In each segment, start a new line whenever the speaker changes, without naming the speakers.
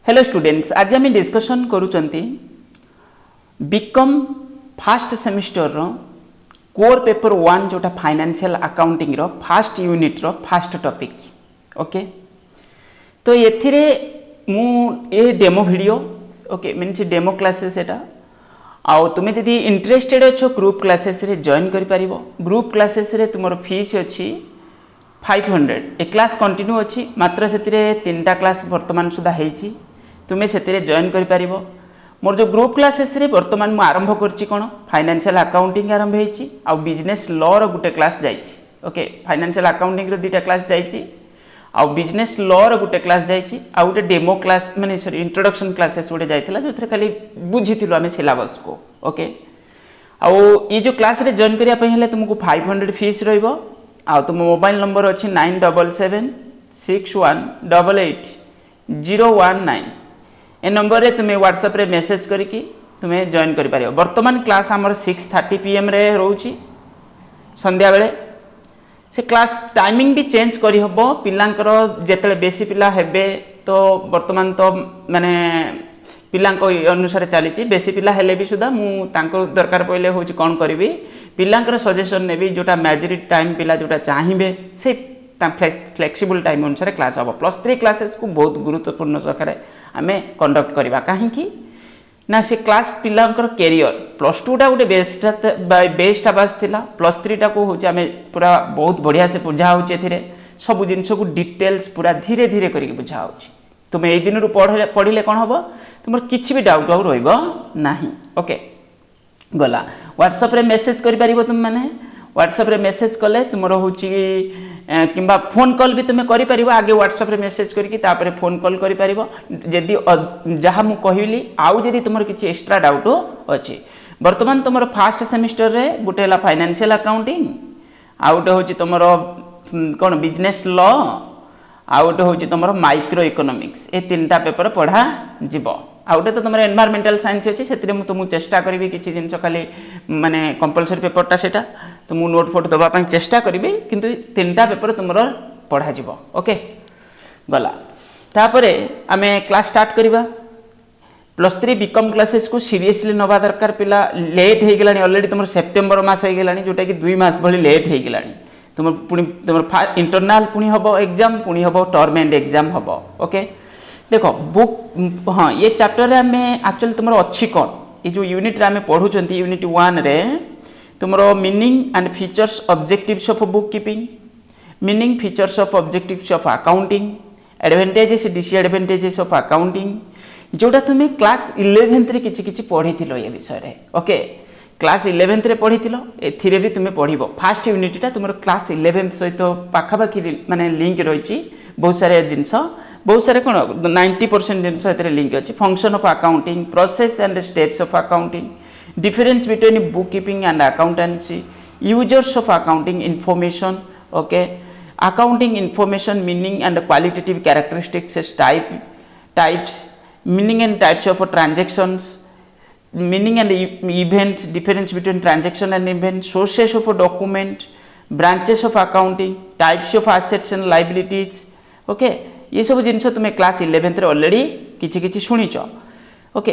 Hello students, आज आम discussion करुचंती BCom first semester रो core paper 1 जोटा financial accounting row first unit row first topic. Okay, तो एथिरे मु a demo video okay means demo classes एटा आउ तुम यदि इंटरेस्टेड अच्छो ग्रुप क्लासेस रे जॉइन करि परिबो। ग्रुप क्लासेस रे तुमर फीस अछि 500। ए क्लास कंटिन्यू अछि, मात्र सेतिरे 3टा क्लास वर्तमान सुधा हेछि, तुम्हें से जॉइन कर पारिबो। मोर जो ग्रुप क्लासेस रे वर्तमान मु आरंभ करछि कोन फाइनेंशियल अकाउंटिंग आरंभ हेछि आ बिजनेस लॉ रो गुटे क्लास जाइछि। ओके, फाइनेंशियल अकाउंटिंग रो दुटा क्लास जाइछि आ बिजनेस लॉ रो गुटे क्लास जाइछि आ गुटे डेमो क्लास माने सॉरी इंट्रोडक्शन क्लासेस गुटे जाइथिला जोथरे खाली बुझिथिलो आमे सिलेबस को। ओके, आ ये जो क्लास रे जॉइन करिया पय हेले तुमको 500 फीस रहइबो आ तुम मोबाइल नंबर अछि 9776188019। ए नंबर रे तुम्हें व्हाट्सएप रे मेसेज करके तुम्हें जॉइन कर पारियो। वर्तमान क्लास हमर 6:30 PM रे रहउची संध्या बेले। से क्लास टाइमिंग भी चेंज करी हबो पिलांकर जेतले बेसी पिला हेबे तो वर्तमान तो माने पिलांको अनुसार चलीची। बेसी पिला हेले भी सुधा मु तांको दरकार पइले होची कोन करबी पिलांकर सजेशन नेबी जोटा मेजॉरिटी टाइम पिला जोटा चाहिबे से फ्लेक्सिबल टाइम अनुसार क्लास हबो। +3 क्लासेस को बहुत गुरुत्वपूर्ण सहकारे आमे कंडक्ट करबा काहेकि ना से क्लास पिलांकर कैरियर +2 टा गोटे बेस्ट आवास थिला, +3 टा को होची आमे पूरा बहुत बढ़िया से बुझा होची। एथिरे सब जिंस को डिटेल्स पूरा धीरे धीरे करके बुझा होची। तुम ए दिन रु पढ़िले कोन हबो तुमर किछि भी डाउट आउ रहइबो नाही। ओके, गला व्हाट्सएप रे मेसेज करि परिबो। तुम माने व्हाट्सएप रे मेसेज कले तुमर होची किंबा फोन कॉल भी तुम्हें करि परिबो। आगे व्हाट्सएप रे मेसेज करके तापर फोन कॉल करि परिबो जदि जहा मु कहिली आउ जदि तुमर किछि एक्स्ट्रा डाउट अछि। वर्तमान तुमर फर्स्ट सेमिस्टर रे गुटे हला फाइनेंशियल अकाउंटिंग आ गुटे होची तुमर कोन बिजनेस लॉ आ गुटे होची तुमर माइक्रो इकोनॉमिक्स। ए 3टा पेपर पढ़ा जिवो। आ गुटे तो तुमर एनवायरमेंटल साइंस अछि, सेतिरे मु तुमु चेष्टा करबी किछि जिंस खाली माने कंपलसरी पेपरटा सेटा तो मु नोट फोट दबा पई चेष्टा करबी, किंतु 3टा पेपर तुमर पढ़ा जिवो। ओके, गला तापरे आमे क्लास स्टार्ट करबा। +3 बीकॉम क्लासेस को सीरियसली नबा दरकार। पिला लेट हे गेलानी ऑलरेडी तुमर सितंबर मास हे गेलानी जोटा कि 2 मास भली लेट हे गेलानी। तुमर पुनी तुमर इंटरनल पुनी हबो एग्जाम पुनी हबो टर्म एंड एग्जाम हबो। ओके, देखो बुक हां ये चैप्टर रे हमें एक्चुअली तुमर अच्छी कोन ये जो यूनिट रे हमें पढुचंती यूनिट 1 रे तुमरो meaning and features objectives of book keeping, meaning features of objectives of accounting, advantages disadvantages of accounting जोटा तुम्हें क्लास 11th रे किछि किछि पढिथिलो ये विषय रे। ओके, क्लास 11th रे पढिथिलो एथिरे भी तुम्हें पढिबो। फर्स्ट यूनिट टा तुमरो क्लास 11th सहित पाखाबाकी माने लिंक रहिछि। बहुत सारे जिंस बहुत सारे कोन 90% जिंस एथिरे लिंक अछि। Function of accounting, process and steps of accounting, difference between bookkeeping and accountancy, users of accounting information, okay, accounting information meaning and qualitative characteristics as types, meaning and types of transactions, meaning and events, difference between transaction and event, sources of a document, branches of accounting, types of assets and liabilities. okay, ये सब जिनस तुम्हें class 11th रे already किछि किछि सुनिचो। Okay,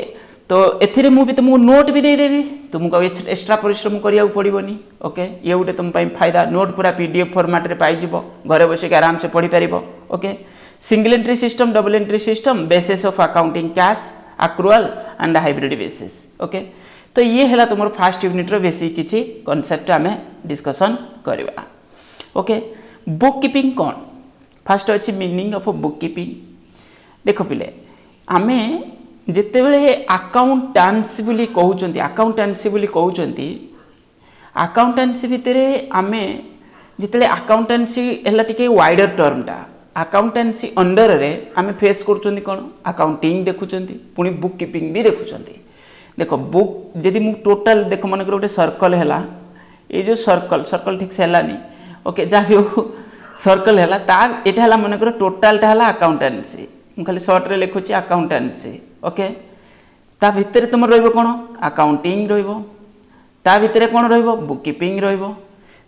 तो एथिरे मु भी तुमको नोट भी दे देबी, तुमको एक्स्ट्रा परिश्रम करिया पड़िबोनी। ओके, ये उटे तुम पई फायदा। नोट पूरा पीडीएफ फॉर्मेट रे पाई जिवो, घरे बसे के आराम से पढ़ी परिबो। Okay, single entry system, double entry system, basis of accounting, cash accrual and hybrid basis. Okay, तो ये हैला तुमर फर्स्ट यूनिट रो बेसिक किछि कांसेप्ट हमें डिस्कशन करबा। ओके, बुक कीपिंग कोन फर्स्ट अछि मीनिंग ऑफ बुक कीपिंग। देखो पिले आमे जेतेबेले अकाउंटेंसी बोली कहउचंती, अकाउंटेंसी बोली कहउचंती, अकाउंटेंसी भितरे आमे जेतेले अकाउंटेंसी हला टिके वाइडर टर्मटा। अकाउंटेंसी अंडर रे आमे फेस करचंती कोन अकाउंटिंग देखुचंती, पुनी बुक कीपिंग भी देखुचंती। देखो बुक जदि मु टोटल देखो मन कर गोटे सर्कल हैला, ए जो सर्कल ठीक से हलानी। ओके, जा भी सर्कल हैला ता एटा हला मन कर टोटल टा हला अकाउंटेंसी। मु खाली शॉर्ट रे लिखुची अकाउंटेंसी। ओके, ता भितरे तुम रहइबो कोन अकाउंटिंग रहइबो, ता भितरे कोन रहइबो बुक कीपिंग रहइबो,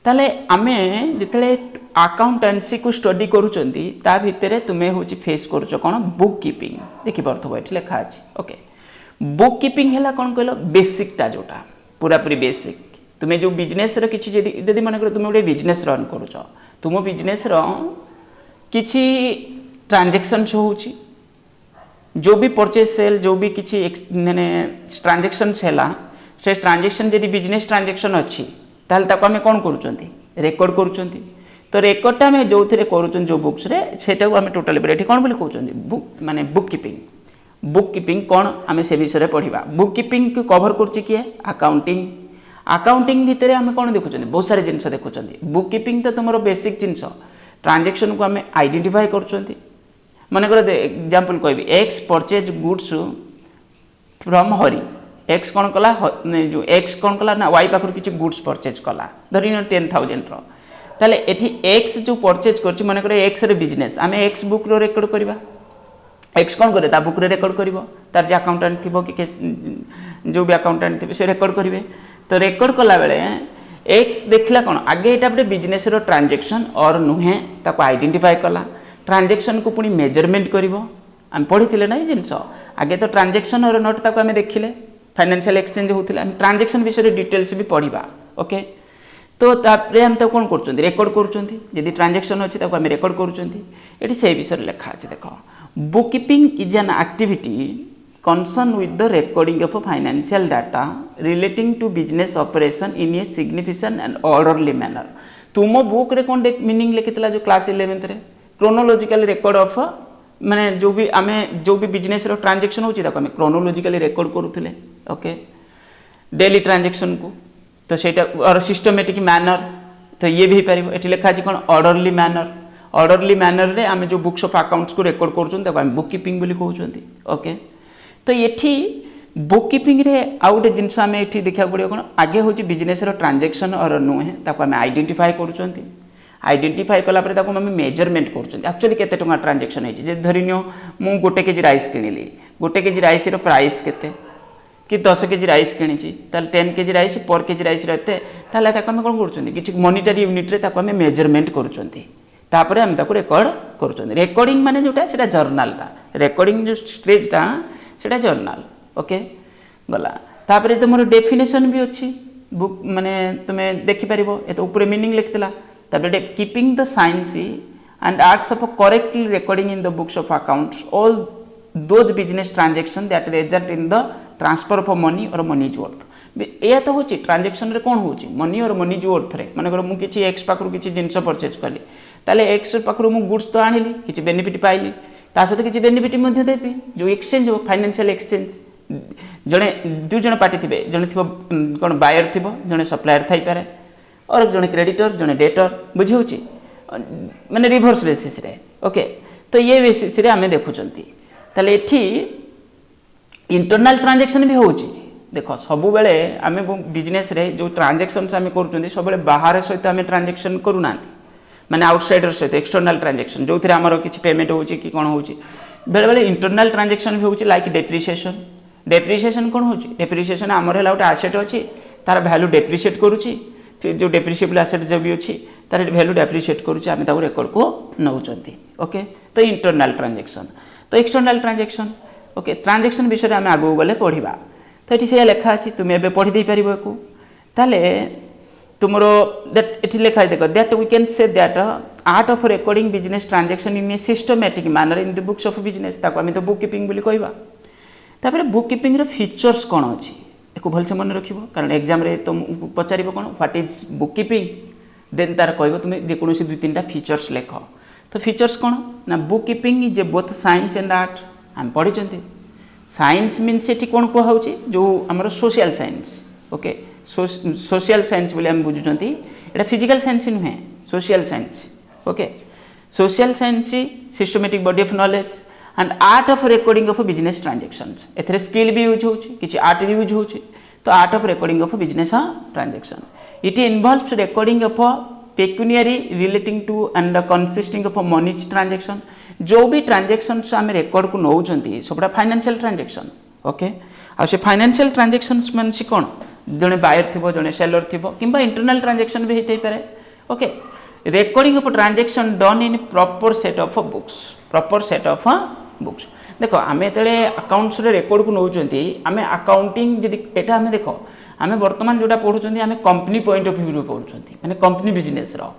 ताले आमे जितले अकाउंटेंसी को स्टडी करूचंती ता भितरे तुमे होची फेस करूचो कोन बुक कीपिंग देखि परथबो एठी लेखा अछि ओके बुक कीपिंग हैला कोन कहलो बेसिक टा जोटा पूरा पूरी बेसिक तुमे जो बिजनेस रो किछि जदी मन कर तुमे ओडे बिजनेस रन करूचो तुमो बिजनेस रो किछि ट्रांजैक्शन होउची जो भी परचेज सेल जो भी किछि माने ट्रांजैक्शन हैला से ट्रांजैक्शन जदी बिजनेस ट्रांजैक्शन अछि ताल ताको हमें कोन करूचंती रेकॉर्ड करूचंती तो रेकॉर्ड टा में जो थिरे करूचन जो बुक्स रे सेटा को हमें टोटल एठी कोन बोली कहउचंती बुक माने बुक कीपिंग कोन हमें से विषय रे पढिबा बुक कीपिंग को कवर करछि किए अकाउंटिंग भितरे हमें कोन देखुचंती बहुत सारे जिंस देखुचंती बुक कीपिंग तो तुमरो बेसिक जिंस ट्रांजैक्शन को हमें आइडेंटिफाई करचंती माने कर एग्जांपल कहबी X purchase goods from Hari X कोन कला जो एक्स कोन कला ना वाई पाखर किछि गुड्स परचेज कला धरि 10000 रो ताले एठी एक्स जो परचेज करछि माने करे एक्स रे बिजनेस आमे एक्स बुक रो रेकॉर्ड करबा एक्स कोन करे ता बुक रे रेकॉर्ड करबो तार जे अकाउंटेंट थिबो कि जो भी अकाउंटेंट थिबे से रेकॉर्ड करिवे तो रेकॉर्ड कला बेले एक्स देखला कोन आगे एटा बडे बिजनेस रो ट्रांजैक्शन और नुहे ताको आइडेंटिफाई कला ट्रांजैक्शन को पुनी मेजरमेंट करिवो हम पढिथिले नै जिंस आगे तो ट्रांजैक्शन और नोट ताको हमें देखिले फाइनेंशियल एक्सचेंज होतिला हम ट्रांजैक्शन विषय डिटेल्स भी पढिबा ओके तो तापरे हम तो कोन करचंती रेकॉर्ड करचंती यदि ट्रांजैक्शन अछि ताको हम रेकॉर्ड करचंती एठी से विषय लेखा अछि देखो book keeping is an activity concerned with the recording of financial data relating to business operation in a significant and orderly manner तुमो बुक रे कोन मीनिंग लिखितला जो क्लास 11th रे क्रोनोलॉजिकल रिकॉर्ड ऑफ माने जो भी बिजनेस रो ट्रांजैक्शन होची ताको हम क्रोनोलॉजिकली रिकॉर्ड करूथिले ओके डेली ट्रांजैक्शन को तो सेटा और सिस्टमैटिक मैनर तो ये भी पारिबो एठी लिखा अछि कोन ऑर्डरली मैनर रे हम जो बुक्स ऑफ अकाउंट्स को रिकॉर्ड करछन ताको हम बुक कीपिंग बोली कहउछंती ओके तो एठी बुक कीपिंग रे आउट जिंस हम एठी देखा पड़ियो कोन आगे होची बिजनेस रो ट्रांजैक्शन और नुहे ताको हम आइडेंटिफाई करछंती आइडेंटिफाई कला परे ताको हम मेजरमेंट करछंती एक्चुअली केते टंगा ट्रांजैक्शन हेची जे धरिनियो मु गोटे केजी राइस किनिली गोटे केजी राइस रो प्राइस केते कि 10 केजी राइस किनिची ताल 10 केजी राइस पर केजी राइस रहते ताले ताको हम कोन करछंती किछि मॉनिटरी यूनिट रे ताको हम मेजरमेंट करछंती तापरे हम ताको रिकॉर्ड करछंती रेकॉर्डिंग माने जोटा सेटा जर्नल ता रेकॉर्डिंग जो स्टेज ता सेटा जर्नल ओके गला तापरे तुमरो डेफिनेशन भी अछि बुक माने तुमे देखि परिबो ए तो ऊपर मीनिंग लिखतला तापरे keeping the science and arts of correctly recording in the books of accounts all those business transaction that result in the transfer of money और मनीज वर्थ ए तो होची ट्रांजैक्शन रे कोन होची मनी और मनीज वर्थ रे माने मु किछि एक्स पाखरु किछि जिंस परचेज करली ताले एक्स पाखरु मु गुड्स तो आनिली किछि बेनिफिट पाइली ता सहित किछि बेनिफिट मध्ये देबी जो एक्सचेंज हो फाइनेंशियल एक्सचेंज जने दु जण पार्टी थिबे जने थिबो कोन बायर थिबो जने सप्लायर थाई पारे और जने क्रेडिटर जने डेटर बुझी होची माने रिवर्स बेसिस रे ओके तो ये बेसिस रे हमें देखुचंती ताले एठी इंटरनल ट्रांजैक्शन भी होची देखो सब बेले आमे बिजनेस रे जो ट्रांजैक्शंस आमे करूचंती सब बेले बाहर सहित आमे ट्रांजैक्शन करूनांती माने आउटसाइडर सहित एक्सटर्नल ट्रांजैक्शन जो थिरे हमरो किछि पेमेंट होची कि कोन होची बेले बेले इंटरनल ट्रांजैक्शन भी होची लाइक डेप्रिसिएशन कोन होची डेप्रिसिएशन हमर हला उटा एसेट होची तार वैल्यू डेप्रिशिएट करूची फिर जो डेप्रिशिएबल एसेट जो भी होची तार वैल्यू डेप्रिशिएट करूची आमे ताको रिकॉर्ड को नउचंती ओके तो इंटरनल ट्रांजैक्शन तो एक्सटर्नल ट्रांजैक्शन ओके ट्रांजैक्शन विषय रे आमे आगु गले पढिबा तो एठी से लेखा अछि तुमे एबे पढि दे परिबो को ताले तुमरो दैट एठी लेखा देखो that we can say that art of recording business transaction in a systematic manner in the books of business ताको आमे तो बुक कीपिंग बोली कहबा तापर बुक कीपिंग रे फीचर्स कोन अछि एको भल से मन रखिबो कारण एग्जाम रे तो पचारिबो कोन what is book keeping then तार कहबो तुमे जे कोनोसी दुई तीनटा फीचर्स लेखो तो फीचर्स कोन ना book keeping is both science and art हम पढिचंती साइंस मीन्स एठी कोन को होउची जो हमरो social science okay social science बोले हम बुझुचंती एटा फिजिकल साइंस नुहे social science okay social science systematic body of knowledge and art of recording of business transactions एथरे स्किल भी यूज होची किछि आर्ट यूज होची तो art of recording of business transaction it involves recording of pecuniary relating to and consisting of money transaction जो भी transactions हम record को नउचंती सबटा फाइनेंशियल ट्रांजैक्शन ओके आ से फाइनेंशियल ट्रांजैक्शंस मानसी कोन जने बायर थिबो जने सेलर थिबो किंबा इंटरनल ट्रांजैक्शन भी हेतै पारे okay recording of transaction done in proper set of books देखो आमे तले अकाउंट्स रे रेकॉर्ड को नउचंती आमे अकाउंटिंग जदी एटा आमे देखो आमे वर्तमान जोटा पढुचंती आमे कंपनी पॉइंट ऑफ व्यू रो पढुचंती माने कंपनी बिजनेस रो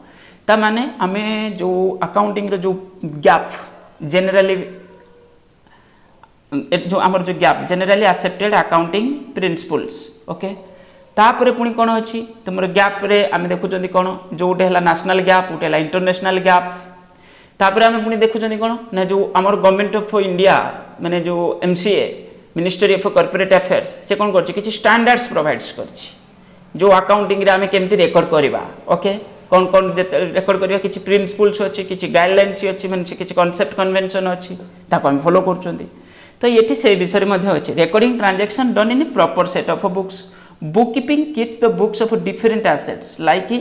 ता माने आमे जो अकाउंटिंग रो जो गैप जनरली जो आमर जो gap generally accepted accounting principles okay तापर पुणी कौन अच्छी तुम गैप रे आम देखुं कौन जो गोटे है नेशनल गैप गोटे है इंटरनेशनल गैप तापर आम पुणी देखुं कौन ना जो आमर गवर्नमेंट ऑफ इंडिया माने जो MCA ministry of corporate affairs से कौन कर स्टैंडर्ड्स प्रोवाइड्स कर जो अकाउंटिंग रे आम केमती रेकॉर्ड करवा ओके कौन कौन रेकॉर्ड करवा किछि प्रिंसिपल्स अच्छी किछि गाइडलाइंस अच्छी माने किछि कांसेप्ट कन्वेंशन अच्छी ताको हम फॉलो करछंती तो ये से विषय में अच्छे recording transaction done in proper set of books bookkeeping keeps the books of different assets like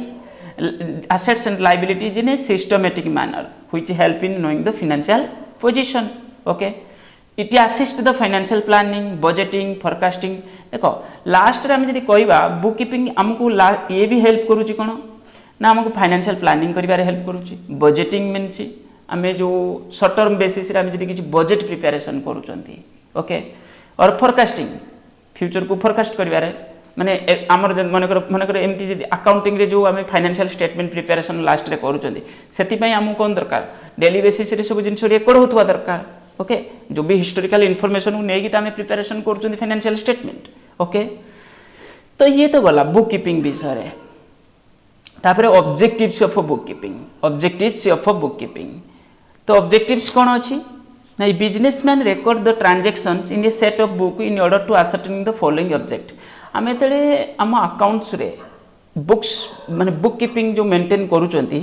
assets and liabilities in a systematic manner which help in knowing the financial position okay it assists the financial planning budgeting forecasting देखो last रे हम जदी कहबा bookkeeping हमको ये भी help करूची कोन ना हमको फाइनेंशियल प्लानिंग करिबारे हेल्प करूची बजेटिंग मींस आमे जो शॉर्ट टर्म बेसिस रे हम जदी किछि बजेट प्रिपरेशन करूचंती ओके और फोरकास्टिंग फ्यूचर को फोरकास्ट करिबारे माने आमर मनकर एमती जदी अकाउंटिंग रे जो आमे फाइनेंशियल स्टेटमेंट प्रिपरेशन लास्ट रे करूचंती सेति पई हमको कोन दरकार डेली बेसिस रे सब जिंस रेकॉर्ड होतवा दरकार ओके जो भी हिस्टोरिकल इन्फॉर्मेशन नेकी त आमे प्रिपरेशन करूचंती फाइनेंशियल स्टेटमेंट ओके तो ये तो गला बुक कीपिंग विषय रे तापर ऑब्जेक्टिव्स ऑफ बुक कीपिंग तो ऑब्जेक्टिव्स कोन अछि ना businessman record the transactions in a set of book in order to ascertain the following object आमे तले आम अकाउंट्स रे बुक्स माने बुक कीपिंग जो मेंटेन करूचंती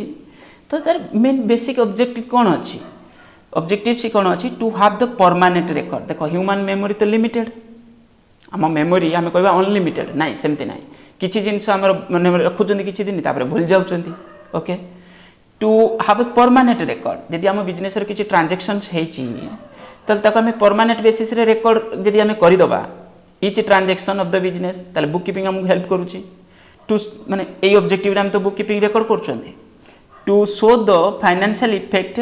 तो तार मेन बेसिक ऑब्जेक्टिव कोन अछि ऑब्जेक्टिव सी कोन अछि to have the permanent record देखो ह्यूमन मेमोरी तो लिमिटेड आम मेमोरी आमे कहबा अनलिमिटेड नाही सेमति नाही किछि जिंस हमर माने रखुचंती किछि दिन तापर भूल जाउचंती okay to have a permanent record यदि आम बिजनेस रे किछि ट्रांजैक्शंस हेछि तल तक आमे परमानेंट बेसिस रे रेकॉर्ड यदि आमे करि दबा each transaction of the business ताले बुक कीपिंग हमको हेल्प करूची टू माने ए ऑब्जेक्टिव रे हम तो बुक कीपिंग रेकॉर्ड करछंती to show the financial effect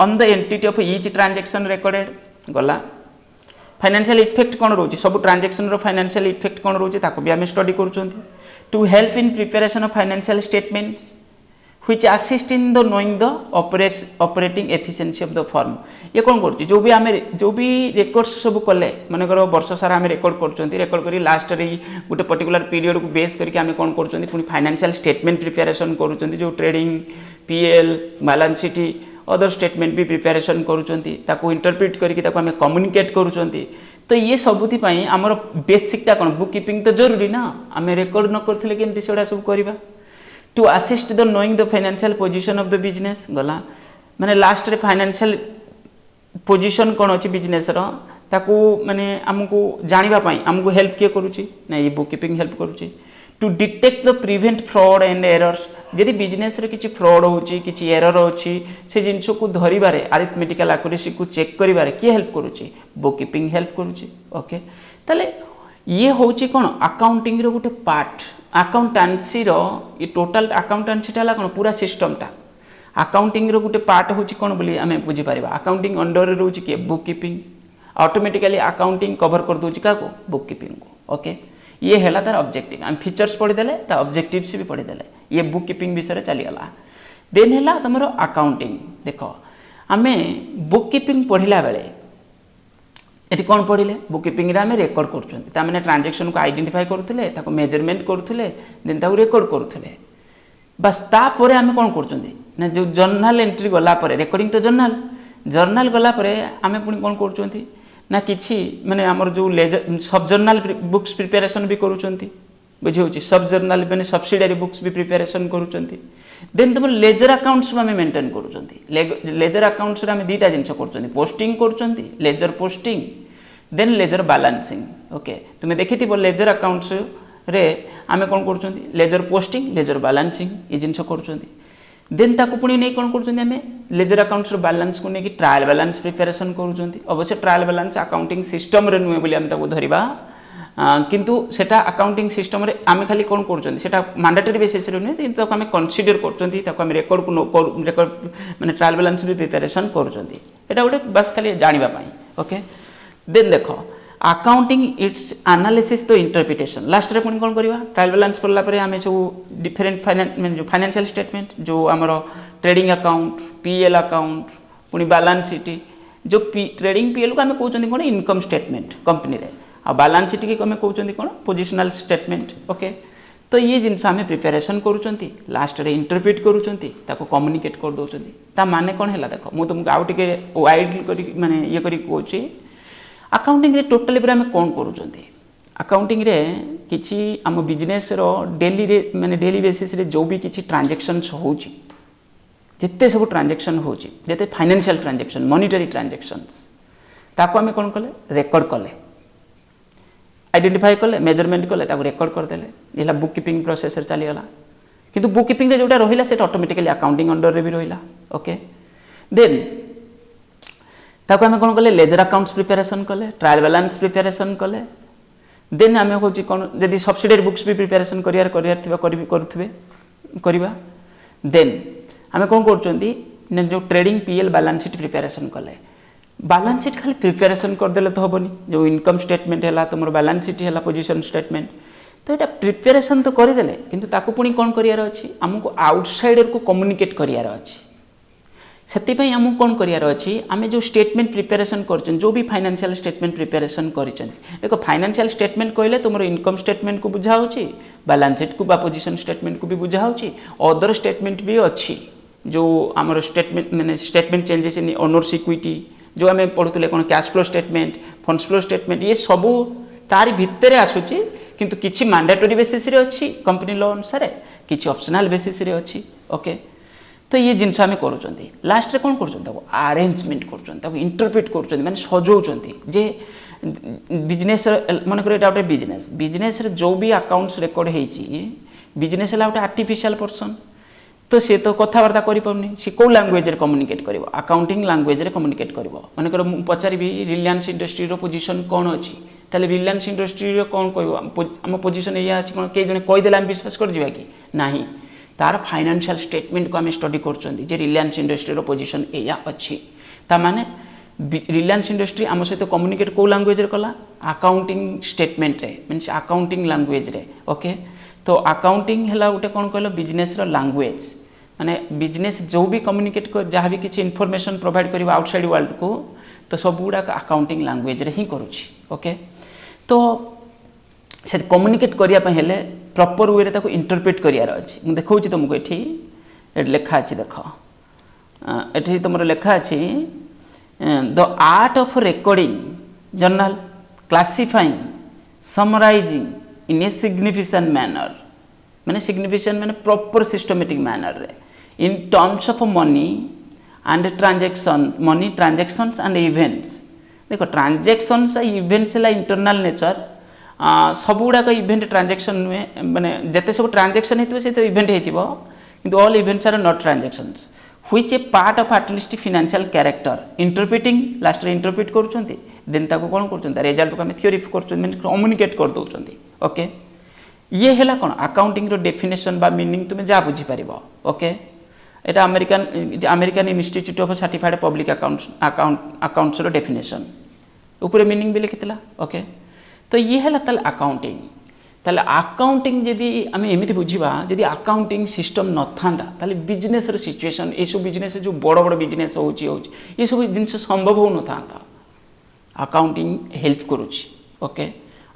on the entity of each transaction recorded गला फाइनेंशियल इफेक्ट कोन रहउची सब ट्रांजैक्शन रो फाइनेंशियल इफेक्ट कोन रहउची ताको भी हमें स्टडी करछंती to help in preparation of financial statements which assist in the knowing the operating efficiency of the firm ये कौन करछि जो भी रेकॉर्ड्स सब कले माने करो वर्ष सारा हम रेकॉर्ड करछंती रेकॉर्ड करी लास्ट रे गुटे पर्टिकुलर पीरियड को बेस करके हम कोन करछंती पुनी फाइनेंशियल स्टेटमेंट प्रिपरेशन करछंती जो trading PL balance sheet other statement भी प्रिपरेशन करछंती ताको इंटरप्रेट करके ताको हम कम्युनिकेट करछंती तो ये सबुति पई हमर बेसिकटा कोन बुक कीपिंग तो जरूरी ना हम रेकॉर्ड न करथिले केमति सेडा सब करबा to assist the knowing the financial position of the business गला माने लास्ट रे फाइनेंशियल पोजीशन कोन अछि बिजनेस रो ताको माने हमको जानिबा पई हमको हेल्प के करूची ना ये बुक कीपिंग हेल्प करूची to detect the prevent fraud and errors यदि बिजनेस रे किछि फ्रॉड होची किछि एरर होची से जिंस को धरिबारे अरिथमेटिकल एक्यूरेसी को चेक करिबारे के हेल्प करूची बुक कीपिंग हेल्प करूची ओके तले ये होची कोन अकाउंटिंग रो गुटे पार्ट अकाउंटेंसी रो ये टोटल अकाउंटेंसी टाला कोन पूरा सिस्टम टा अकाउंटिंग रो गुटे पार्ट होची कोन बोली हमें बुझी पारिबा अकाउंटिंग अंडर रे रहउची के book keeping automatically accounting cover कर दोची का को बुक कीपिंग को ओके ये हैला तार ऑब्जेक्टिव हम फीचर्स पढि देले ता ऑब्जेक्टिव्स भी पढि देले ये बुक कीपिंग विषय चली गला देन हैला तमरो अकाउंटिंग देखो हमें बुक कीपिंग पढिला बेले एटी कोन पढिले बुक कीपिंग रे हमें रेकॉर्ड करछंती ता माने ट्रांजैक्शन को आइडेंटिफाई करथुले ताको मेजरमेंट करथुले देन ताको रेकॉर्ड करथुले बस ता परे हमें कोन करछंती ना जो जर्नल एंट्री गला परे रेकॉर्डिंग तो जर्नल गला परे हमें पुनी कोन करछंती ना किछि माने हमर जो लेजर सब जर्नल बुक्स प्रिपरेशन भी करूचंती बुझी होची सब जर्नल माने सब्सिडियरी बुक्स भी प्रिपरेशन करूचंती देन तुम लेजर अकाउंट्स में मेंटेन करूचंती लेजर अकाउंट्स रे हम दीटा जिंस करूचंती पोस्टिंग करूचंती ledger posting then ledger balancing okay तुम देखिथिबो लेजर अकाउंट्स रे हम कोन करूचंती लेजर पोस्टिंग लेजर बैलेंसिंग ये जिंस करूचंती देन ताको पुनी नै कोन करूचंती हमें लेजर अकाउंट्स रो बैलेंस को नै कि ट्रायल बैलेंस प्रिपरेशन करूचंती अवश्य ट्रायल बैलेंस अकाउंटिंग सिस्टम रे नुए बोली हम ताको धरिबा किंतु सेटा अकाउंटिंग सिस्टम रे आमे खाली कोन करछन सेटा मैंडेटरी बेसिस रे नै किंतु ताको आमे कंसीडर करछन ताको आमे रेकॉर्ड को रेकॉर्ड माने ट्रायल बैलेंस भी प्रिपरेशन करछन एटा गोटे बस खाली जानिबा पई ओके देन देखो अकाउंटिंग इट्स एनालिसिस तो इंटरप्रिटेशन लास्ट रे पुनी कोन करबा ट्रायल बैलेंस पड़ला परे आमे सब डिफरेंट फाइनेंशियल स्टेटमेंट जो हमरो ट्रेडिंग अकाउंट पीएल अकाउंट पुनी बैलेंस शीट जो ट्रेडिंग पीएल को आमे कहउछन कोन इनकम स्टेटमेंट कंपनी रे आ बैलेंस शीट की आमे कहउछन कोन पोजिशनल स्टेटमेंट ओके तो ये जिनस आमे प्रिपरेशन करूछंती लास्ट रे इंटरप्रेट करूछंती ताको कम्युनिकेट कर दोछंती ता माने कोन हैला देखो मु तुमको आउ टिके वाइड करी माने ये करी कहउची अकाउंटिंग रे टोटली पर आमे कोन करूछंती अकाउंटिंग रे किछि हम बिजनेस रो डेली रे माने डेली बेसिस रे जो भी किछि ट्रांजैक्शंस होउची जिते सब ट्रांजैक्शन होउची जते फाइनेंशियल ट्रांजैक्शन मॉनिटरी ट्रांजैक्शंस ताको आमे कोन कले रेकॉर्ड कले आइडेंटिफाई कले मेजरमेंट कले ताको रेकॉर्ड कर देले एला बुक कीपिंग प्रोसेस रे चली गला किंतु बुक कीपिंग रे जोटा रहिला सेटा ऑटोमेटिकली अकाउंटिंग अंडर रे भी रहिला ओके देन ताको आमे कोन कले लेजर अकाउंट्स प्रिपरेशन कले ट्रायल बैलेंस प्रिपरेशन कले देन आमे होची कोन जदी सब्सिडियरी बुक्स भी प्रिपरेशन करियार थिबा करथबे करबा देन आमे कोन करचंती ने जो trading PL balance sheet preparation कले बैलेंस शीट खाली प्रिपरेशन कर देले तो हबनी जो इनकम स्टेटमेंट हैला तुमर बैलेंस शीट हैला पोजीशन स्टेटमेंट तो एटा प्रिपरेशन तो कर देले किंतु ताको पुनी कोन करियार अछि हमको आउटसाइडर को कम्युनिकेट करियार अछि सेति पई हमको कोन करियार अछि आमे जो स्टेटमेंट प्रिपरेशन करछन जो भी फाइनेंशियल स्टेटमेंट प्रिपरेशन करिछन देखो फाइनेंशियल स्टेटमेंट कहले तुमर इनकम स्टेटमेंट को बुझा होछि बैलेंस शीट को बा पोजीशन स्टेटमेंट को भी बुझा होछि अदर स्टेटमेंट भी अछि जो हमर स्टेटमेंट माने statement changes in owners equity जो आमे पढुतले कोन cash flow statement funds flow statement ये सब तारि भितरे आसुची किंतु किछि मैंडेटरी बेसिस रे अछि कंपनी लॉ अनुसार किछि ऑप्शनल बेसिस रे अछि ओके तो ये जिनस आमे करूचंती लास्ट रे कोन करूचंती ताको अरेंजमेंट करूचंती ताको इंटरप्रेट करूचंती माने सजौचंती जे बिजनेस मन करे एटा बिजनेस रे जो भी अकाउंट्स रिकॉर्ड हेची बिजनेस ला उटा आर्टिफिशियल पर्सन तो से तो कथावार्ता करि पड़नी से को लैंग्वेज रे कम्युनिकेट करिवो अकाउंटिंग लैंग्वेज रे कम्युनिकेट करिवो माने कर पचारि भी रिलायंस इंडस्ट्री रो पोजीशन कोन अछि ताले रिलायंस इंडस्ट्री रो कोन कहबो हम पोजीशन एया अछि कोन के जने कहि देला हम विश्वास कर जिबा कि नाही तार फाइनेंशियल स्टेटमेंट को हम स्टडी करचंती जे रिलायंस इंडस्ट्री रो पोजीशन एया अछि ता माने रिलायंस इंडस्ट्री आम सहित कम्युनिकेट को लैंग्वेज रे कला अकाउंटिंग स्टेटमेंट रे मींस अकाउंटिंग लैंग्वेज रे ओके तो अकाउंटिंग हला उटे कोन कहलो बिजनेस रो लैंग्वेज माने बिजनेस जो भी कम्युनिकेट कर जहाँ भी किसी इनफॉरमेशन प्रोवाइड करिवो आउटसाइड वर्ल्ड को तो सब गुडा अकाउंटिंग लैंग्वेज रे ही करूची ओके तो से कम्युनिकेट करिया पे हेले प्रॉपर वे रे ताको इंटरप्रेट करियार अछि मु देखौची तुमको एठी लेखा अछि देखो एठी तुमरो लेखा अछि the art of recording journal classifying summarizing in a significant manner माने सिग्निफिकेंट माने प्रॉपर सिस्टमैटिक मैनर रे in terms of money and transaction money transactions and events देखो ट्रांजैक्शंस इवेंट्स ला इंटरनल नेचर सब गुड़ाक इवेंट ट्रांजैक्शन में माने जते सब ट्रांजैक्शन हेतिबो से तो इवेंट हेतिबो किंतु all events are not transactions which a part of at least financial character interpreting last रे इंटरप्रेट करूचंती देन ताको कोन करूचंती रिजल्ट को हम थ्योरी करूचंती माने कम्युनिकेट कर दोचंती ओके ये हैला कोन अकाउंटिंग रो डेफिनेशन बा मीनिंग तुमे जा बुझी परिबो ओके एटा American Institute of Certified Public accounts रो डेफिनेशन ऊपर मीनिंग भी लिखितला ओके तो ये हैला तल अकाउंटिंग ताले अकाउंटिंग जदी आमे एमिति बुझिबा जदी अकाउंटिंग सिस्टम न थांदा ताले बिजनेस रो सिचुएशन ए सब बिजनेस जो बड़ बड़ बिजनेस होची ये सब जिंस संभव हो न थांदा अकाउंटिंग हेल्प करूची ओके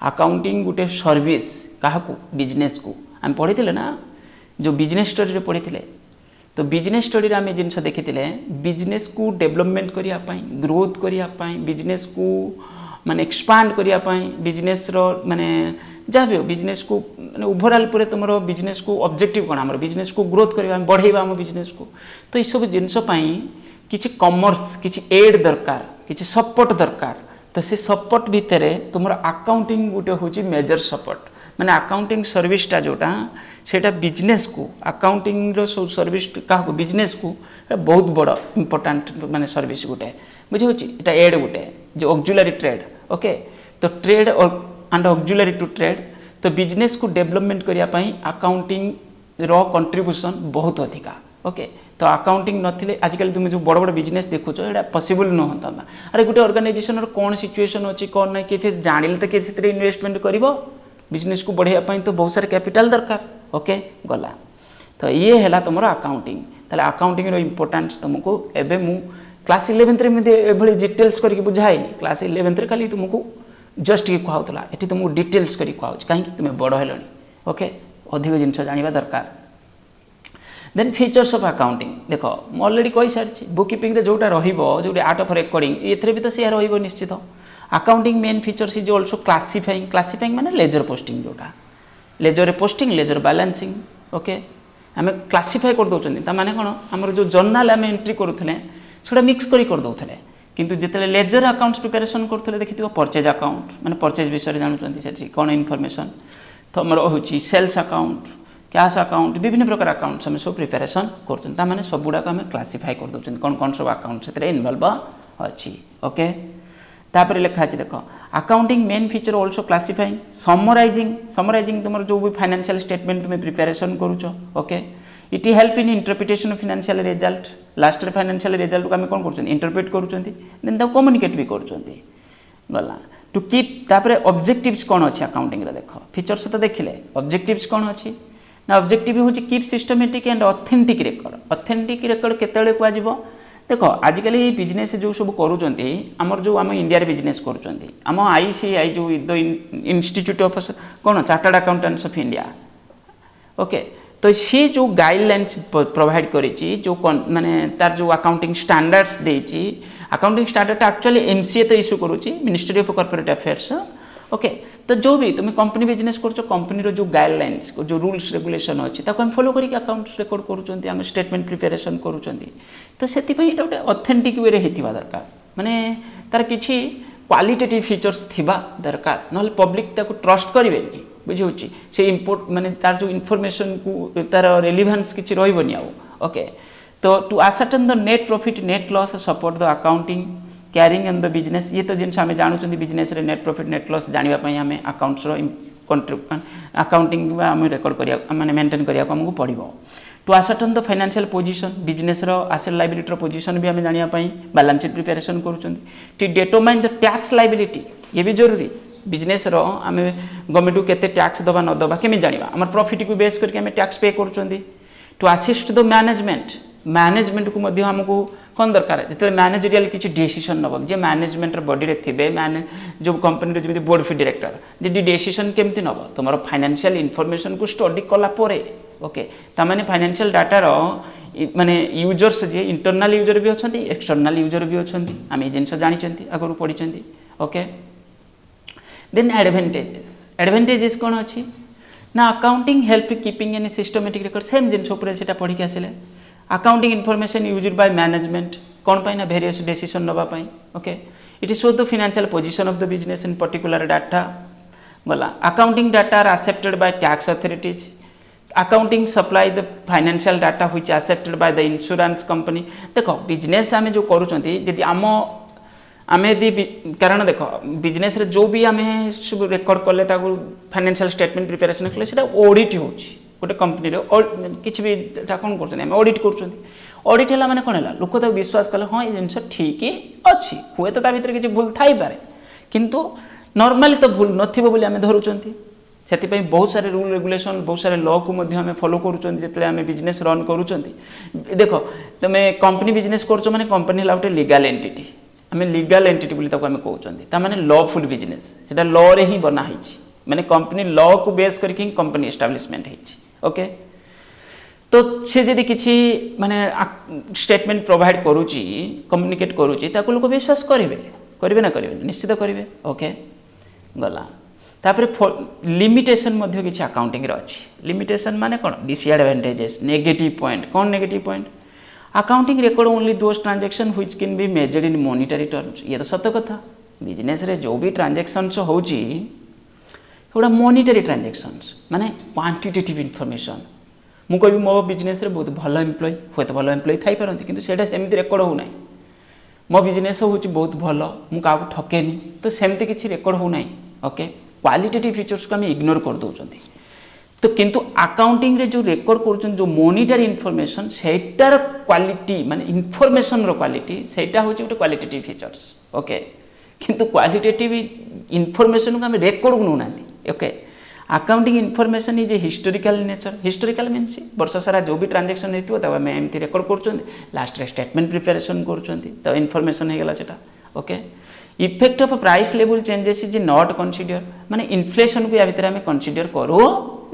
अकाउंटिंग गुटे सर्विस काहाकू बिजनेस को हम पढ़ी ना जो बिजनेस स्टडी रे पढ़ी तो बिजनेस स्टडी रे आमे जिनस देखिथिले बिजनेस को डेवलपमेंट करिया पाई ग्रोथ करिया पाई बिजनेस को माने एक्सपांड करिया पाई बिजनेस रो माने जाबे बिजनेस को माने ओवरऑल पूरे तुमरो बिजनेस को ऑब्जेक्टिव कोन हमर बिजनेस को ग्रोथ करिया बढ़ेबा हम बिजनेस को तो ई सब जिनस पाई किछि कॉमर्स किछि एड दरकार किछि सपोर्ट दरकार तो से सपोर्ट भितरे तुमरो अकाउंटिंग गुटे होची मेजर सपोर्ट माने अकाउंटिंग सर्विस टा जोटा सेटा बिजनेस को अकाउंटिंग रो सर्विस का बिजनेस को बहुत बड़ा इंपोर्टेंट माने सर्विस गुटे बुझे होची एटा एड गुटे जो ऑक्सिलरी ट्रेड ओके तो ट्रेड और एंड ऑक्सिलरी टू ट्रेड तो बिजनेस को डेवलपमेंट करने अकाउंटिंग रो कंट्रीब्यूशन बहुत अधिका ओके तो अकाउंटिंग नथिले आजिकल तुम जो बड़ बड़ बिजनेस देखुच ये पॉसिबल न होता अरे गोटे ऑर्गेनाइजेशन कौन सिचुएशन अच्छी कौन ना किसी जानिले तो किसी इन्वेस्टमेंट कर बिजनेस को बढ़ाई तो बहुत सारा कैपिटल दरकार ओके गला तो ये है तुम अकाउंटिंग ताले अकाउंटिंग रो इम्पोर्टेंस तुमको एबे मु क्लास 11th रे डिटेल्स करके बुझाइनी क्लास 11th रे खाली तुमको जस्ट ये कहूला ये तुमको डिटेल्स करी कहूँ कहीं तुम बड़ हेलनी ओके अधिक जिनस जाना दरकार देन फीचर्स ऑफ अकाउंटिंग देख मैं ऑलरेडी कही सारी बुक कीपिंग रे जोटा रहिबो जोटा आर्ट ऑफ रेकॉर्डिंग एथरे भी तो से रहिबो निश्चित accounting main features is also classifying माने लेजर पोस्टिंग जोटा ledger posting ledger balancing okay आम क्लासीफाए कर दौरान माने कौन आमर जो जर्नाल आम एंट्री करूँ से मिक्स कर दौले किंतु जिते लेजर अकाउंट्स प्रिपेरेसन करुले देखिए परचेज अकाउंट माने परचेज विषय जानते से कौन इनफॉरमेशन तो आमर हूँ सेल्स अकाउंट कैश अकाउंट विभिन्न प्रकार अकाउंट्स आम सब प्रिपेरेसन कर सब गुड़ाक आम क्लासीफाए कर दौरान कौन कौन सब अकाउंट से इनवल्व अच्छी ओके तापर लिखा है देख accounting main feature also classifying summarising तुम जो भी फाइनेंशियल स्टेटमेंट तुम प्रिपेरेसन करुच okay it help in interpretation of financial result last financial result को आम कौन कर इंटरप्रेट कर कम्युनिकेट भी कर टू कीप तापर ऑब्जेक्टिव्स कौन अच्छी अकाउंटिंग देख फीचर्स तो देखिले ऑब्जेक्टिव्स कौन अच्छी ना ऑब्जेक्टिव हूँ keep systematic and authentic record केतले कह देख आजिकल बिजनेस जो सब करमर जो आम इंडिया बिजनेस करम ICAI जो द इंस्टीट्यूट ऑफ कौन chartered accountants of India okay तो सी जो गाइडलाइंस प्रोवाइड करी जो माने तार जो अकाउंटिंग स्टैंडर्ड्स देती अकाउंटिंग स्टैंडर्ड एक्चुअली MCA तो इश्यू करुच्ची ministry of corporate affairs okay तो जो भी तुम कंपनी बिजनेस कर कंपनी जो गाइडलाइंस जो रूल्स रेगुलेशन अच्छी हम फॉलो करके अकाउंट्स रेकॉर्ड करूँ स्टेटमेंट प्रिपेरेसन करूँ तो से गोटे ऑथेंटिक वे होता दरकार माने तार किसी क्वालिटेटिव फीचर्स थिबा दरकार ना पब्लिक ताको ट्रस्ट करेंगे बुझे से इम्पोर्ट माने तार जो इनफॉरमेशन को तार रेलिवेंस किसी रही ओके तो to ascertain the net profit net loss support the accounting carrying in the business ये तो जिन आम जानूँ बिजनेस रे नेट प्रॉफिट नेट लॉस जानापी आम अकाउंट्स अकाउंटिंग आम रेकॉर्ड करिया माने मेंटेन करिया हमको पड़ो to ascertain the financial position business रो एसेट लायबिलिटी पोजीशन भी आम जानापी बैलेंस शीट प्रिपेरेसन करूँ to determine the tax liability ये भी जरूरी बिजनेस रो आम गवर्नमेंट को केते टैक्स दबा न दबा केमी जानिबा हमर प्रॉफिट को बेस करके आम टैक्स पे करूँ टू असिस्ट द मैनेजमेंट को मध्य हमको कौन दरकार जो मैनेजरियल किसी डिसीजन नब जे मैनेजमेंट बॉडी रे थिबे मैंने जो कंपनी जमी board of director J decision केमती नब तुम फाइनेंशियल इनफॉरमेशन को स्टडी कला परे ओके तामाने फाइनेंशियल डाटार माने यूजर्स जे इंटरनल यूजर भी अच्छा एक्सटर्नल यूजर भी अच्छा आम ये जिन जानी आगु पढ़ी ओके देन एडवांटेजेस कौन अच्छी ना accounting help keeping any systematic record same जिन पढ़ी के आसिले accounting information used by management कौन पाई ना वेरियस डिसीजन नवाई okay it is show the financial position of the business in particular data गला accounting data are accepted by tax authorities accounting supply the financial data which accepted by the insurance company देखो business आम जो करुँच आम आम यदि कारण देख business रे जो भी आम सब रेकर्ड कले फाइनेंशियल स्टेटमेंट प्रिपेरेसन कले से ऑडिट हो गोटे कंपनी किसी भी कौन कर ऑडिट कर ऑडिट है मैंने कौन है लोक तो विश्वास कले हाँ ये जिन ठीक अच्छी हुए तो भर किसी भूल थाई पारे किंतु नॉर्मली तो भूल नथिबो आम धरुचंती से बहुत सारे रूल रेगुलेशन बहुत सारे लॉ को आम फॉलो करें बिजनेस रन करुँच देख तुम कंपनी बिजनेस कर माने कंपनी है गोटे लीगल एंटिटी आम लीगल एंटिटी बोली आम कहते माने लॉफुल बिजनेस से लॉ रे ही बना माने कंपनी लॉ को बेस करके कंपनी एस्टाब्लिशमेंट ओके तो सी जदि किसी माने स्टेटमेंट प्रोवाइड करुच्ची कम्युनिकेट करुच्ची ताको लोक विश्वास करेंगे ना करेंगे निश्चित करेंगे ओके गला तापर लिमिटेशन मध्य किसी अकाउंटिंग रे अच्छी लिमिटेशन माने कौन डिसएडवांटेजेस नेगेटिव पॉइंट कौन negative point accounting record only those transaction which can be measured in monetary terms ये तो सत कथा बिजनेस रे जो भी ट्रांजैक्शंस होची गोटा मॉनिटरी ट्रांजैक्शंस माने क्वांटिटेटिव इनफॉरमेशन मु कहि मो बिजनेस रे बहुत भल एम्प्लॉय हुए तो भल एम्प्लॉय थाई परंती किंतु सेटा सेमती रेकॉर्ड हो नाही मो बिजनेस होची बहुत भल मु का ठकेनी तो सेमती किछि रेकॉर्ड हो नाही ओके क्वालिटेटिव फीचर्स को आम इग्नोर कर दौरान। तो किंतु अकाउंटिंग रे जो रेकर्ड कर जो मॉनिटरी इनफॉरमेशन सेटार क्वालिटी माने इनफॉरमेशन रो क्वालिटी सेटा होची गोटे क्वालिटेटिव फीचर्स। ओके किंतु क्वालिटेटिव इनफॉरमेशन को हम रेकर्ड को ना। Okay accounting information is a historical nature. Historical means वर्ष सारा जो भी ट्रांजैक्शन होती है आम एमती रेकर्ड कर लास्ट स्टेटमेंट प्रिपेरेसन कर इनफॉरमेशन होगा सेटा। Okay effect of price level changes is not consider माने इन्फ्लेशन को या भितर आम कंसीडर करू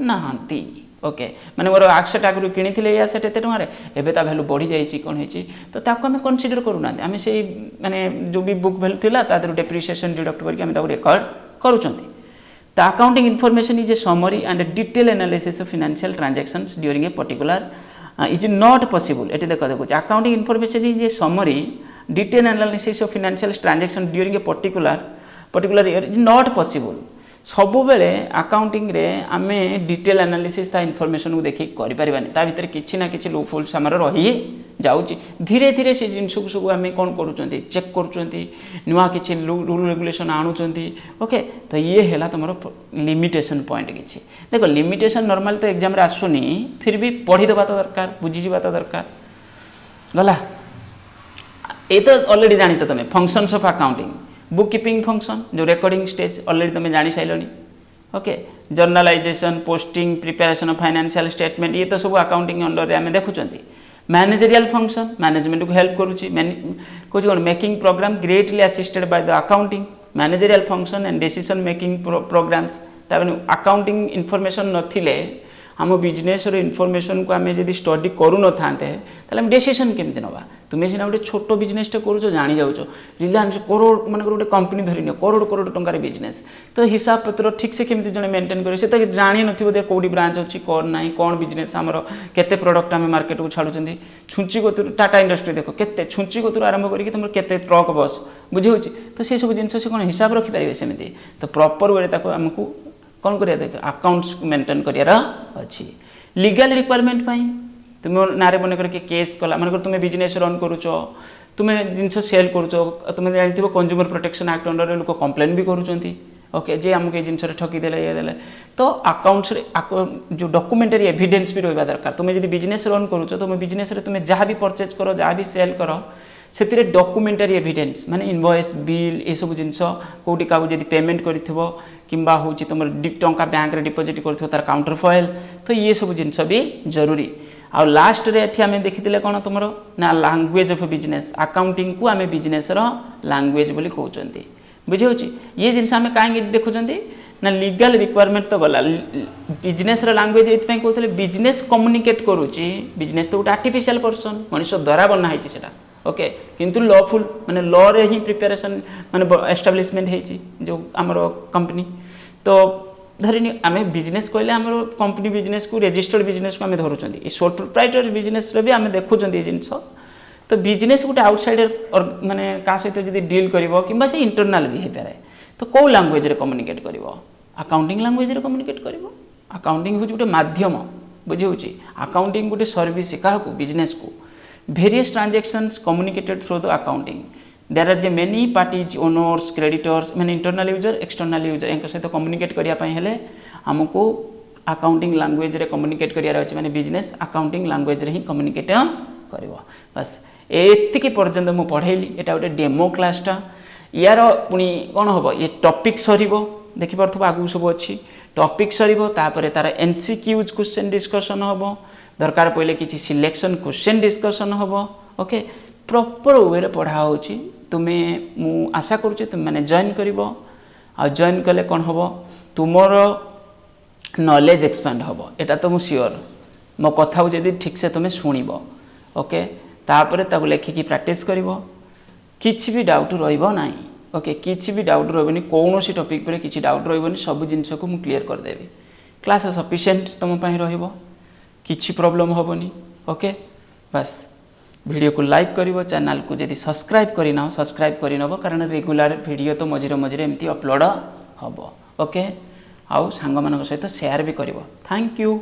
नाहंती। ओके माने मोर आक्सेट आगु किनी या सेट एत टकर एबे ता वैल्यू बढ़ी जाइए कौन होती तो ताको आम कंसीडर करूना आम से माने जो भी बुक वैल्यू थिला तादर डेप्रिसिएशन डिडक्ट करके आम ताको record करूछंती। The accounting information is a summary and a detailed analysis of financial transactions during a particular is not possible. एटे देखो accounting information is a summary, detailed analysis of financial transactions during a particular year is not possible. सबु बेले accounting रे आमे detail analysis ता information को देखि करि परिबानी ता भीतर किछि ना किछि लूप होल्स हमर रही जाउची। धीरे धीरे से जिंस को सब आमे कोन करूचंती चेक करूचंती नुवा किछि रूल रेगुलेशन आनुचंती। ओके तो ये हैला तमरो लिमिटेशन पॉइंट किछि देखो लिमिटेशन नॉर्मल तो एग्जाम रे आसुनी फिर भी पढ़ी दबा तो दरकार बुझी जीवा तो दरकार गला। ए तो ऑलरेडी जानि तो तमे functions of accounting book keeping function जो रेकॉर्डिंग स्टेज ऑलरेडी तुम जानी सारे। Okay journalisation posting preparation of financial statement ये तो सब अकाउंटिंग अंडर आम देखुंत। मैनेजरियल फंक्शन मैनेजमेंट को हेल्प करुच्ची कौन कौन making program greatly assisted by the accounting managerial function and decision making programs. Accounting information नथिले आम बिजनेस इनफॉरमेशन को आम जब स्टडी करू न था ताले डिसीजन केमती नवा। तुम्हें सीना गोटे छोट बिजनेस करुच जानी जाऊच रिलायंस करोड़ मान गोटे कंपनी धरनी करोड़ करोड़ टंकार बिजनेस तो हिसाब पत्र ठीक से केमती जने मेंटेन करे से तो जानी नथिबो दे कोडी ब्रांच अछि कोन नाही कोन बिजनेस हमरो केते प्रोडक्ट आम मार्केट को छाडुचंदी छुंची गोतुर टाटा इंडस्ट्री देखो केते छुंची गोतुर आरंभ करिक तुम केते ट्रक बस बुझी होची तो से सब जिंस से कोन हिसाब रखि पारिबे सेमती तो प्रॉपर वे ताको हमकु कौन करिया देख अकाउंट्स मेंटेन करियार अछि। लीगल रिक्वायरमेंट पाई तुम नारे मन करके केस कला मन तुम बिजनेस रन करूच तुम्हें जिनस सेल करूच तुम जानथिबो कंज्यूमर प्रोटेक्शन एक्ट अंडर लोक कंप्लेन भी करूचंती। ओके जे हमके जिनस ठकी देले ये देले तो अकाउंट्स जो डॉक्यूमेंटरी एविडेंस भी रहबा दरकार। तुम यदि बिजनेस रन करूच तुम बिजनेस रे तुम जहाँ भी परचेज करो जहाँ भी सेल करो से डॉक्यूमेंटरी एविडेंस माने इनवॉइस बिल ये सब जिनस कोटी का जब पेमेंट करिथिबो किंबा होची तुम टंका बैंक रे डिपॉजिट करथिबो तार काउंटर फॉइल तो ये सब जिनस भी जरूरी। आ लास्ट रे एठी आमे देखिथिले कोन तुमरो ना लैंग्वेज ऑफ बिजनेस अकाउंटिंग को आमे बिजनेस रो लैंग्वेज बोली कहउचंती बुझी होची। ये जिनस आमे काहे देखुचंती ना लीगल रिक्वायरमेंट तो गला बिजनेस रो लैंग्वेज एथि कहउतले बिजनेस कम्युनिकेट करूची बिजनेस तो आर्टिफिशियल पर्सन मनुष्य द्वारा बना है सेटा। ओके किंतु लॉफुल माने लॉ रे ही प्रिपरेशन माने एस्टाब्लिशमेंट है जो हमरो कंपनी तो धरिनी आम बिजनेस कहले आम कंपनी बिजनेस को रजिस्टर्ड बिजनेस को आम धरुचंती सोल प्रोप्राइटर बिजनेस रे भी आम देखुचंती जिंस तो बिजनेस गोटे आउटसाइडर माने का सहित जदी डील करिवो किंबा से इंटरनल भी हे पारे तो को लैंग्वेज रे कम्युनिकेट करिवो अकाउंटिंग लैंग्वेज रे कम्युनिकेट करिवो। अकाउंटिंग होची गोटे माध्यम बुझी होची अकाउंटिंग गोटे सर्विस का बिजनेस को various transactions communicated through the accounting there are the many parties owners creditors माने internal user external user एंक सहित कम्युनिकेट करिया पई हेले हमको अकाउंटिंग लैंग्वेज रे कम्युनिकेट करिया रहछि माने बिजनेस अकाउंटिंग लैंग्वेज रे ही कम्युनिकेट करबो। बस एतिकी पर्यंत मु पढेली एटा गोटे डेमो क्लासटा यार पुनी कोन होबो ये टॉपिक सरीबो देखि परथबो आगु सब अछि टॉपिक सरीबो तापरे तार एमसीक्यूज क्वेश्चन डिस्कशन होबो दरकार पड़े किसी सिलेक्शन क्वेश्चन डिस्कशन हम। ओके प्रॉपर वे रे पढ़ा होची तुम्हें मु आशा करुचे तुम मैंने जॉइन करिवो आ जॉइन कले कौन हम तुमर नॉलेज एक्सपेंड हम एटा तो मु श्योर मो कथा को जदी ठीक से तुम्हें शुणिबो। ओके तापर ताको लेखिकी प्रैक्टिस करिवो किछि भी डाउट रहइबो नाही। ओके किछि भी डाउट रहबनी कोनोसी टॉपिक पर किछि डाउट रहबनी सब जिंस को मु क्लियर कर देबी क्लास सफिशिएंट तुम पई रहइबो किछि प्रॉब्लम होबनी। ओके बस वीडियो को लाइक करिवो चैनल को जदी सब्सक्राइब करिना सब्सक्राइब करिनबो कारण रेगुलर वीडियो तो मझिरे मझिरे एमती अपलोड हबो। ओके आउ सांग मानक सहित शेयर भी करिवो। Thank you.